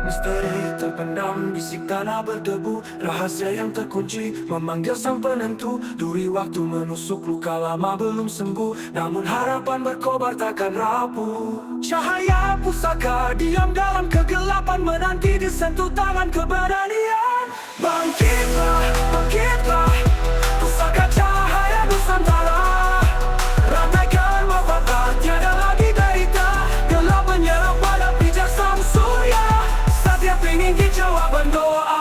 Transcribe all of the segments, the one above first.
Misteri terpendam, bisik tanah berdebu, rahasia yang terkunci, memanggil sang penentu. Duri waktu menusuk luka lama belum sembuh, namun harapan berkobar takkan rapuh. Cahaya pusaka diam dalam kegelapan, menanti disentuh tangan keberanian. Bangkitlah, bangkitlah, pusaka cahaya Nusantara. Ramaikan wabah, tiada lagi derita, gelap menyerap pada pijak sang surya. Setiap ingin jawaban doa.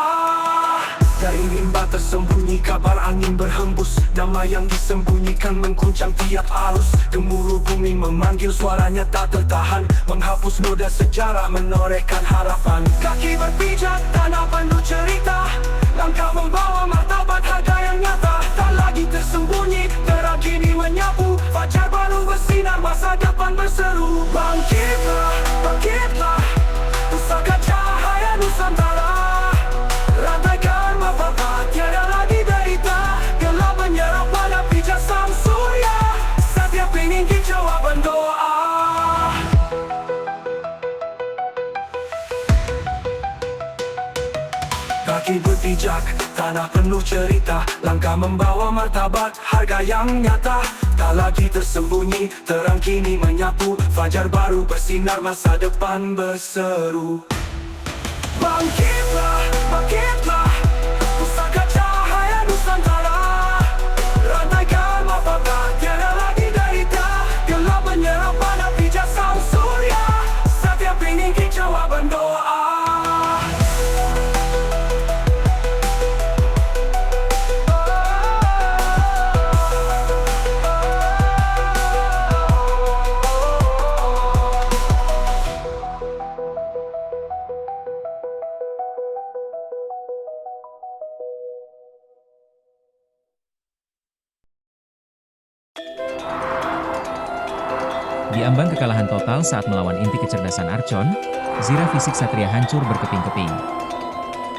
Dari rimba tersembunyi kabar angin berhembus, damai yang disembunyikan mengguncang tiap arus. Gemuruh bumi memanggil, suaranya tak tertahan, menghapus noda sejarah, menorehkan harapan. Kaki berpijak, tanah penuh cerita, langkah membawa martabat harga yang nyata. Tak lagi tersembunyi, terang kini menyapu, fajar baru bersinar, masa depan berseru. Bangkitlah, bangkitlah, pusaka cahaya Nusantara. Rantaikan mapapa, tiada lagi derita, gelap menyerap pada pijak sang surya. Setiap ingin jawaban doa. Kaki berpijak, tanah penuh cerita, langkah membawa martabat, harga yang nyata. Tak lagi tersembunyi, terang kini menyapu, fajar baru bersinar, masa depan berseru. Bangkitlah, bangkitlah, pusaka cahaya Nusantara. Rantaikan mapapa, tiada lagi derita, gelap menyerap pada pijak sang surya. Setiap ingin jawaban doa. Di ambang kekalahan total saat melawan inti kecerdasan Archon, Zirah fisik Satria hancur berkeping-keping.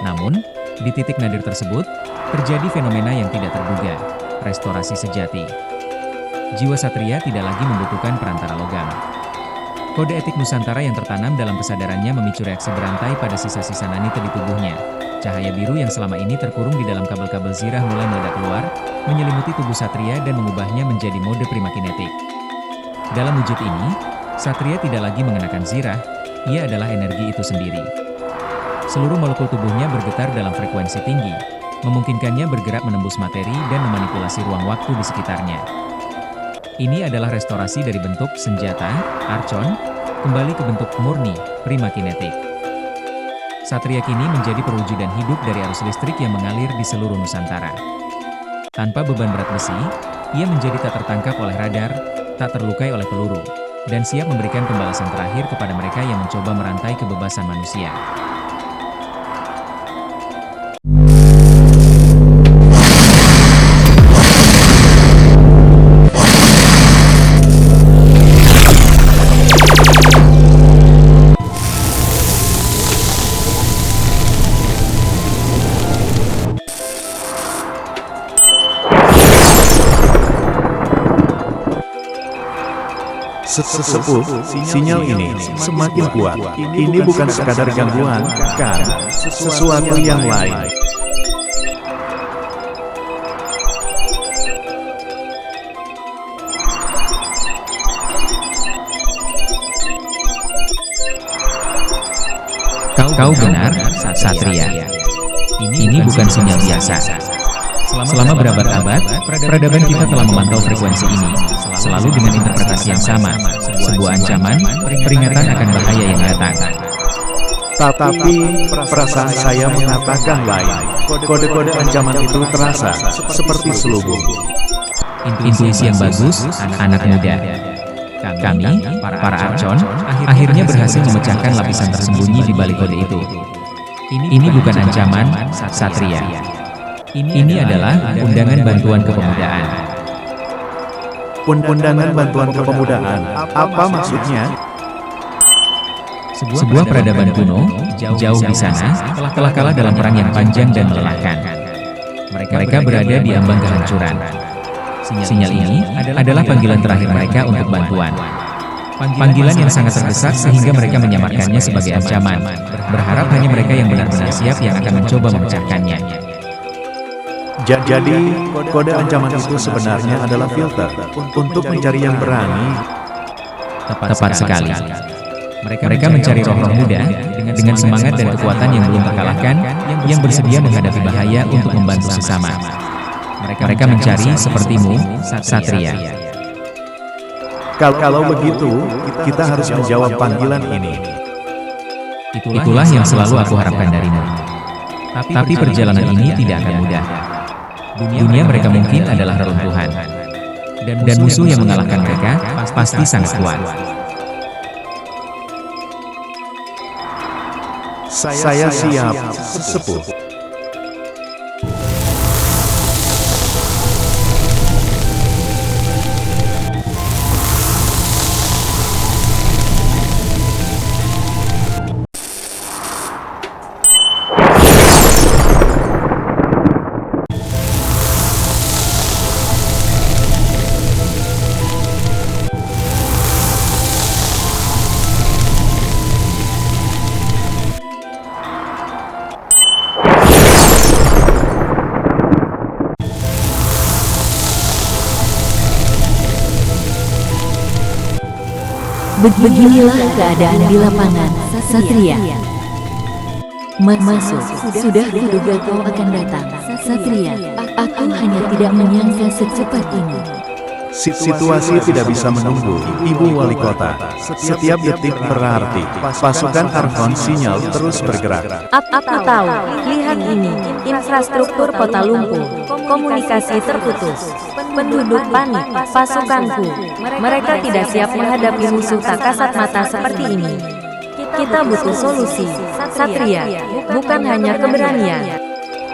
Namun, di titik nadir tersebut, terjadi fenomena yang tidak terduga, restorasi sejati. Jiwa Satria tidak lagi membutuhkan perantara logam. Kode etik Nusantara yang tertanam dalam kesadarannya memicu reaksi berantai pada sisa-sisa nanita di tubuhnya. Cahaya biru yang selama ini terkurung di dalam kabel-kabel Zirah mulai meledak keluar, menyelimuti tubuh Satria dan mengubahnya menjadi mode primakinetik. Dalam wujud ini, Satria tidak lagi mengenakan Zirah, ia adalah energi itu sendiri. Seluruh molekul tubuhnya bergetar dalam frekuensi tinggi, memungkinkannya bergerak menembus materi dan memanipulasi ruang waktu di sekitarnya. Ini adalah restorasi dari bentuk senjata, Archon, kembali ke bentuk murni, primakinetik. Satria kini menjadi perwujudan hidup dari arus listrik yang mengalir di seluruh Nusantara. Tanpa beban berat besi, ia menjadi tak tertangkap oleh radar, tak terlukai oleh peluru, dan siap memberikan pembalasan terakhir kepada mereka yang mencoba merantai kebebasan manusia. Sesepuh, sinyal ini semakin kuat. Ini bukan sekadar gangguan, kan? Sesuatu yang lain. Kau benar, Satria. Ini bukan sinyal biasa. Selama berabad-abad, peradaban kita telah memantau frekuensi ini, selalu dengan interpretasi yang sama, sebuah ancaman, peringatan akan bahaya yang datang. Tapi perasaan saya mengatakan lain. Kode-kode ancaman itu terasa seperti selubung. Intuisi yang bagus, anak muda. Kami, para Archon, akhirnya berhasil memecahkan lapisan tersembunyi di balik kode itu. Ini bukan ancaman, Satria. Ini adalah undangan bantuan kepemudaan. Undangan bantuan kepemudaan, apa maksudnya? Sebuah peradaban kuno, jauh di sana, telah kalah dalam perang yang panjang dan melelahkan. Mereka berada di ambang kehancuran. Sinyal ini adalah panggilan terakhir mereka untuk bantuan. Panggilan yang sangat terdesak sehingga mereka menyamarkannya sebagai ancaman, berharap hanya mereka yang benar-benar siap yang akan mencoba memecahkannya. Jadi, kode ancaman itu sebenarnya adalah filter untuk mencari yang berani. Tepat sekali. Mereka mencari roh-roh muda dengan semangat dan kekuatan yang belum terkalahkan, yang bersedia menghadapi bahaya untuk membantu sesama. Mereka mencari sepertimu, Satria. Kalau begitu, kita harus menjawab panggilan ini. Itulah yang selalu aku harapkan darimu. Tapi perjalanan ini tidak akan mudah. Dunia mereka mungkin adalah reruntuhan. Dan musuh yang mengalahkan mereka pasti sangat kuat. Saya siap, sesepuh. Beginilah keadaan di lapangan, Satria. Masuk, sudah kuduga kau akan datang, Satria. Aku hanya tidak menyangka secepat ini. Situasi tidak bisa menunggu, Ibu Wali Kota. Setiap detik berarti. Pasukan Archon sinyal terus bergerak. Aku tahu, lihat ini, infrastruktur kota lumpuh, komunikasi terputus, penduduk panik, pasukanku. Mereka tidak siap menghadapi musuh tak kasat mata seperti ini. Kita butuh solusi, Satria, bukan hanya keberanian.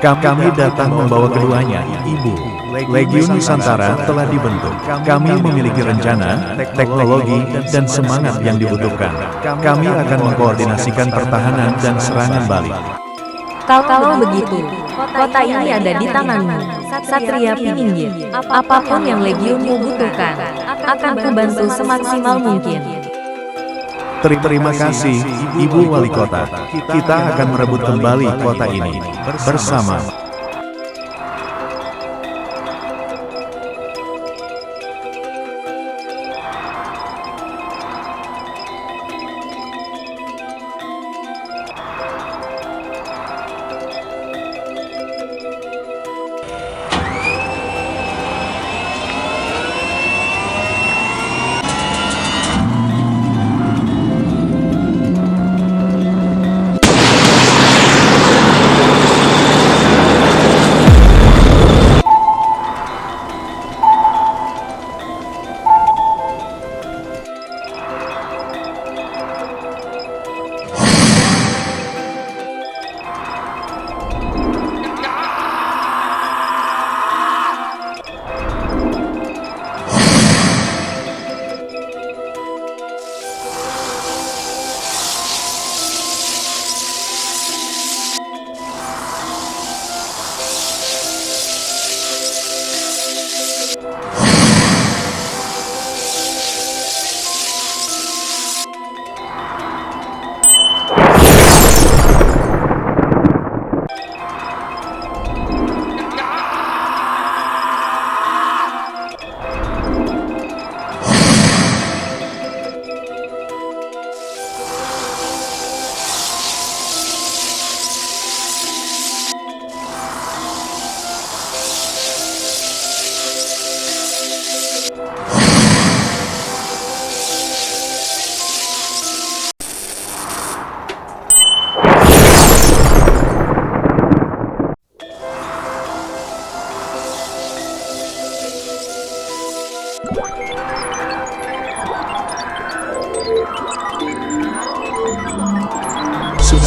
Kami datang membawa keduanya, Ibu. Legiun Nusantara telah dibentuk. Kami memiliki rencana, teknologi, dan semangat yang dibutuhkan. Kami akan mengkoordinasikan pertahanan dan serangan balik. Kalau begitu, kota ini ada di tanganmu, Satria Pinginggir. Apapun yang Legionmu butuhkan, akan kubantu semaksimal mungkin. Terima kasih, Ibu Wali Kota. Kita akan merebut kembali kota ini bersama.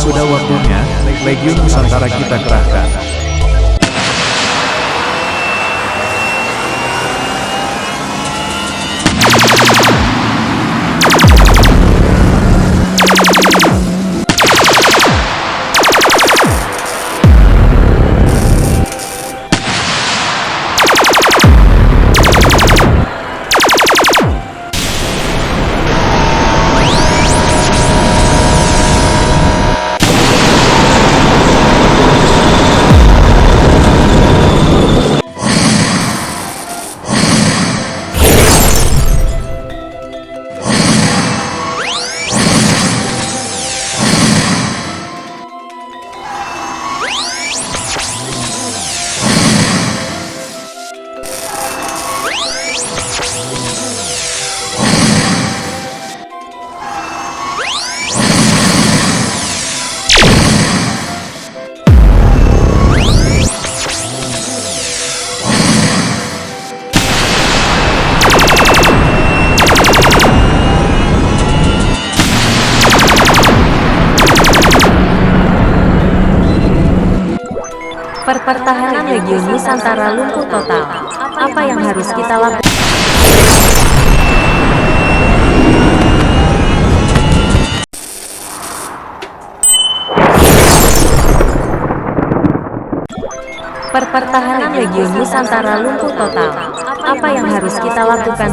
Sudah waktunya Legiun Nusantara kita kerahkan. Pertahanan Legiun Nusantara lumpuh total. Apa yang harus kita lakukan? Pertahanan Legiun Nusantara lumpuh total. Apa yang harus kita lakukan?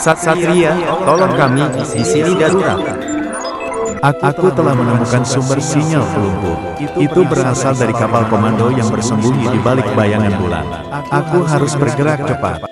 Satria, tolong kami, di sini darurat. Aku telah menemukan sumber sinyal pelumpuh. Itu berasal dari kapal komando yang bersembunyi di balik bayangan bulan. Aku harus bergerak cepat.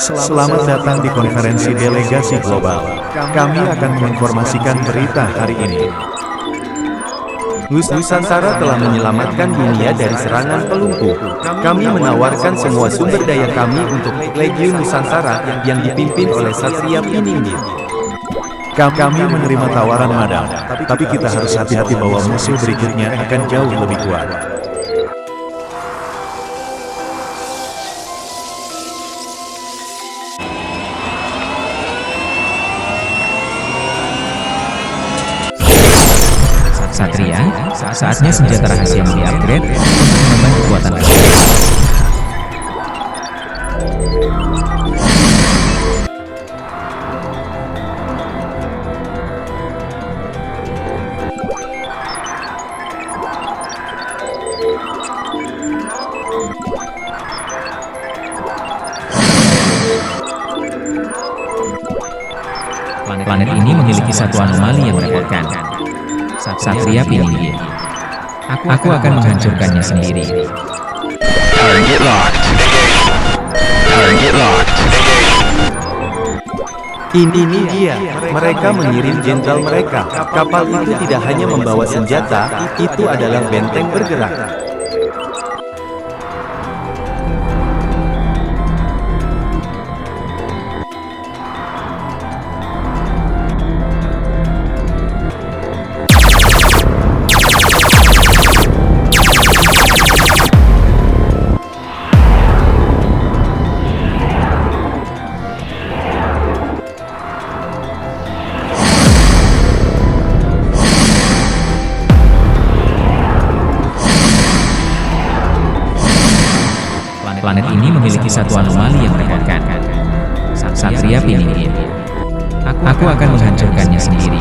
Selamat datang di konferensi delegasi global. Kami akan menginformasikan berita hari ini. Nusantara telah menyelamatkan dunia dari serangan pelumpuh. Kami menawarkan semua sumber daya kami untuk Legiun Nusantara yang dipimpin oleh Satria Piningit. Kami menerima tawaran madam, tapi kita harus hati-hati bahwa musuh berikutnya akan jauh lebih kuat. Satria, saatnya senjata rahasia di-upgrade untuk menambah kekuatan rahasia. Planet ini memiliki satu anomali yang merepotkan. Satria Piningit. Aku akan menghancurkannya sendiri. Target locked. Target locked. Ini dia, mereka mengirim jenderal mereka. Kapal itu tidak hanya membawa senjata, itu adalah benteng bergerak. Planet ini memiliki satu anomali yang merepotkan. Satria Piningit. Aku akan menghancurkannya sendiri.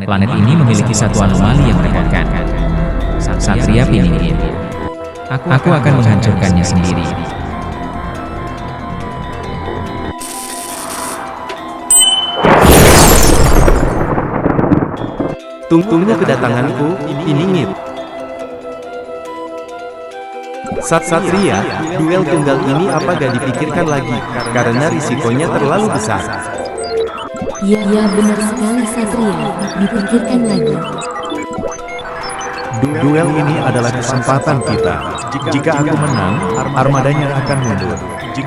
Planet ini memiliki satu anomali yang merepotkan. Satria Piningit. Aku akan menghancurkannya sendiri. Tunggu kedatanganku, Piningit. Satria, duel tunggal ini apa gak dipikirkan lagi, karena risikonya terlalu besar. Ya, benar sekali Satria, dipikirkan lagi. Duel ini adalah kesempatan kita. Jika aku menang, armadanya akan mundur.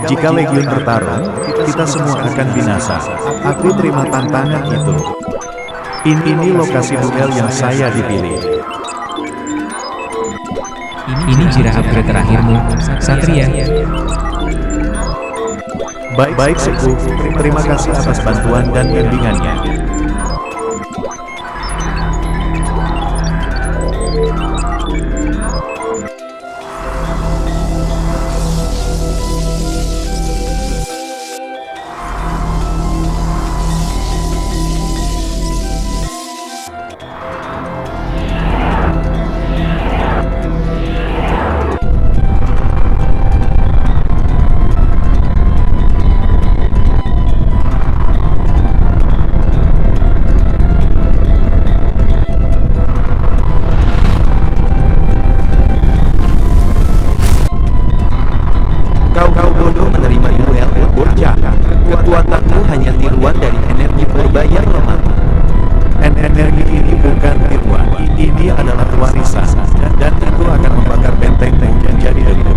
Jika Legiun bertarung, kita semua akan binasa. Aku terima tantangan itu. Ini lokasi duel yang saya dipilih. Ini Jirah upgrade terakhirmu, Satria. Baik Sepuh, terima kasih atas bantuan dan bimbingannya. Kau bodoh menerima duel, bocah. Kekuatanmu hanya tiruan dari energi purba yang lemah. Energi ini bukan tiruan, ini adalah warisan, dan itu akan membakar bentengmu menjadi debu.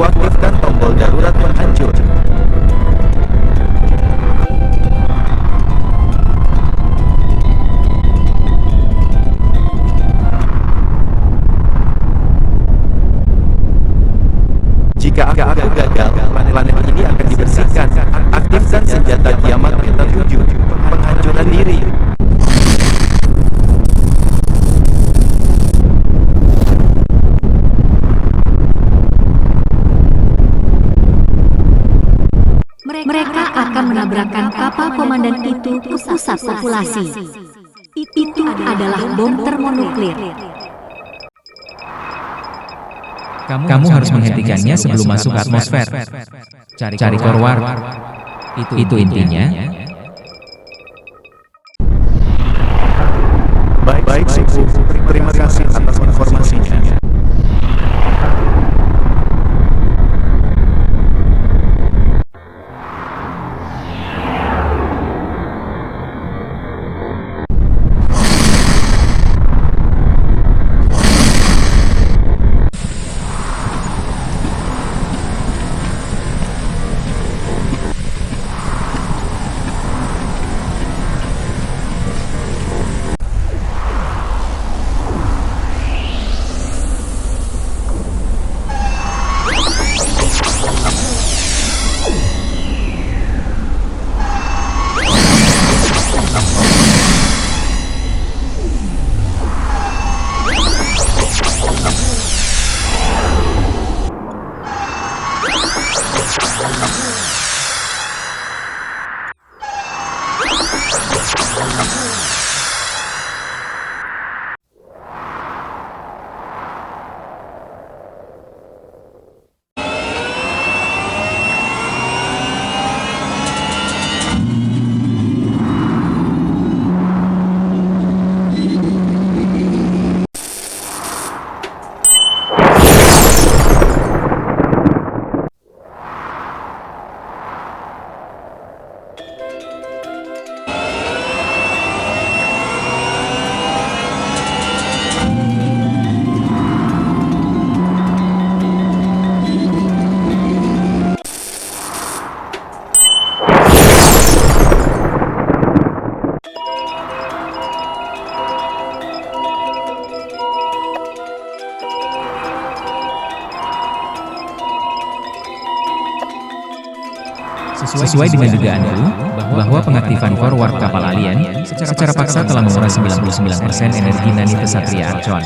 Aktifkan tombol darurat penghancur. Jika aku gagal, planet ini akan dibersihkan. Aktifkan senjata kiamat ke-7, penghancuran diri. Mereka akan menabrakkan kapal komandan itu ke pusat populasi. Itu adalah bom termonuklir. Kamu harus menghentikannya sebelum masuk ke atmosfer. Cari core warp. Itu intinya. Baik Sepuh, terima kasih atas informasinya. Sesuai dengan dugaanku, bahwa pengaktifan forward kapal alien secara paksa telah menguras 99% energi Nani Ksatria Archon.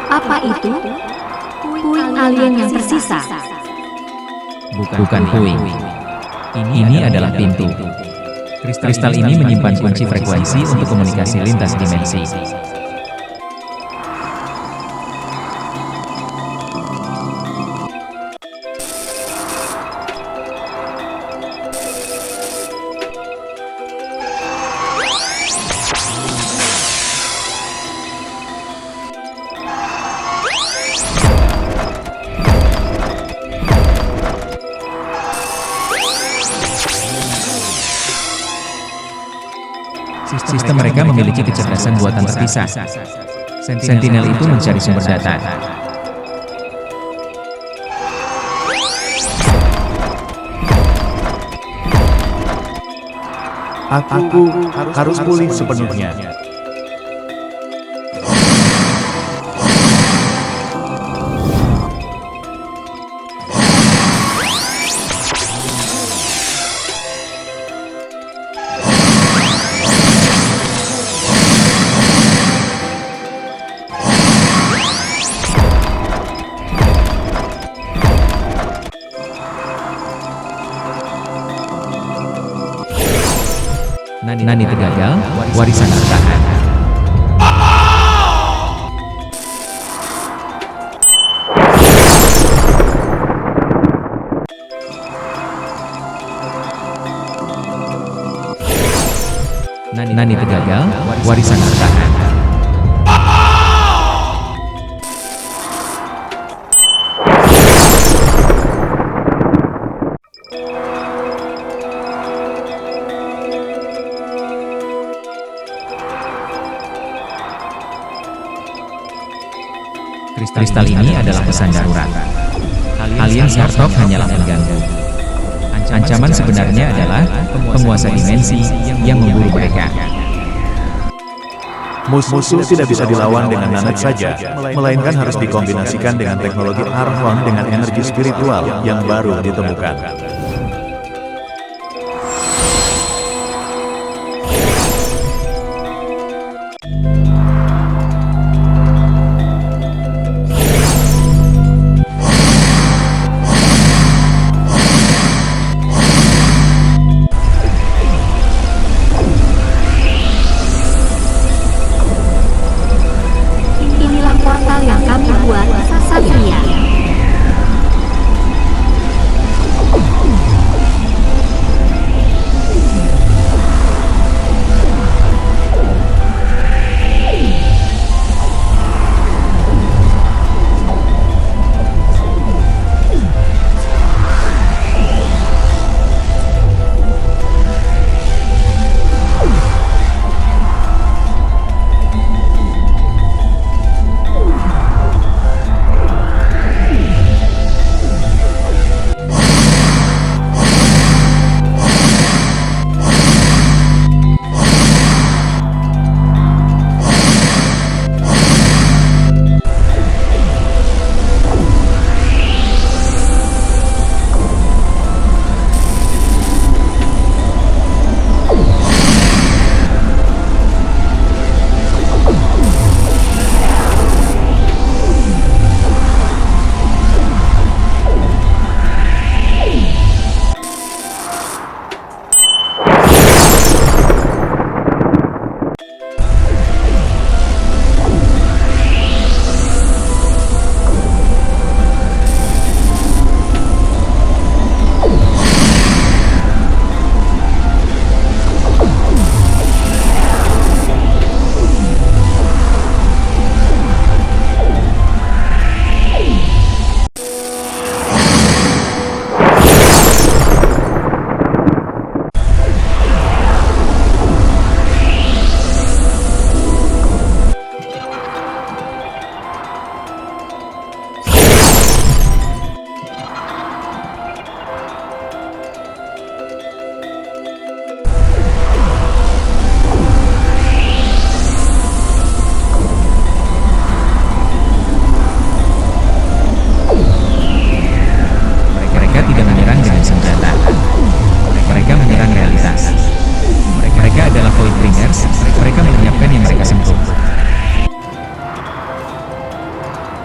Apa itu? Puing alien yang tersisa. Bukan puing. Ini adalah pintu. Kristal ini menyimpan kunci frekuensi untuk komunikasi lintas dimensi. Sistem mereka memiliki kecerdasan buatan terpisah. Sentinel itu mencari sumber data. Aku harus pulih sepenuhnya. Nani tergagal, warisan harta. Nani tergagal, warisan harta. Kristal ini adalah pesan darurat. Alien Sartok hanyalah pengganggu. Ancaman sebenarnya adalah penguasa dimensi yang memburu mereka. Musuh tidak bisa dilawan dengan nanak saja, melainkan harus dikombinasikan dengan teknologi Archon dengan energi spiritual yang baru ditemukan. Inilah portal yang kami buat, Satria.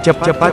Cepat.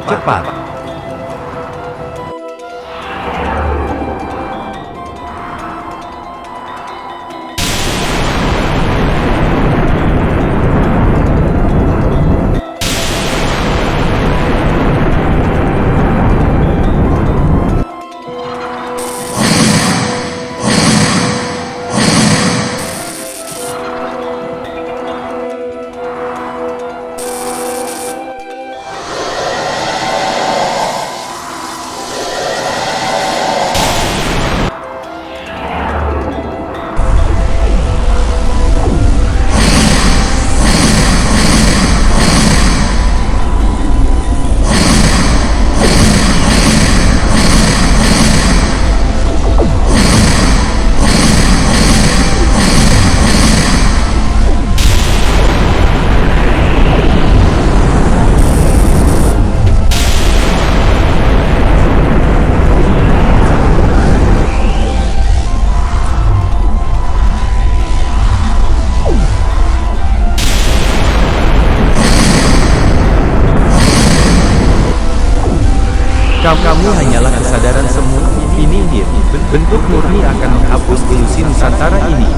Kamu hanyalah kesadaran semu, ini dia. Bentuk murni akan menghapus ilusi Nusantara ini.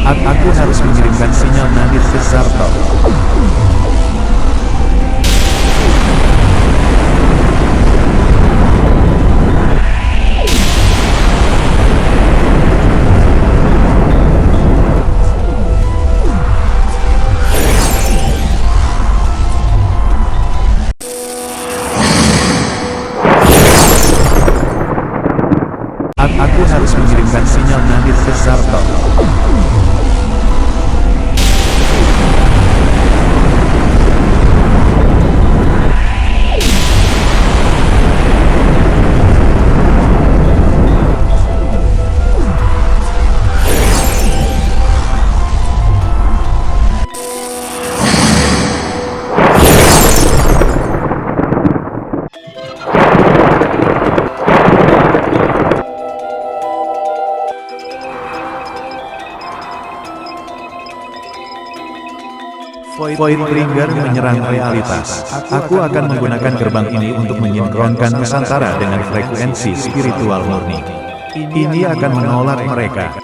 Aku harus mengirimkan sinyal nadir ke Zartok. Aku harus mengirimkan sinyal nadir ke Zartok. Voidbringer menyerang realitas. Aku akan menggunakan gerbang ini untuk menyinkronkan Nusantara dengan frekuensi spiritual murni. Ini akan menolak mereka.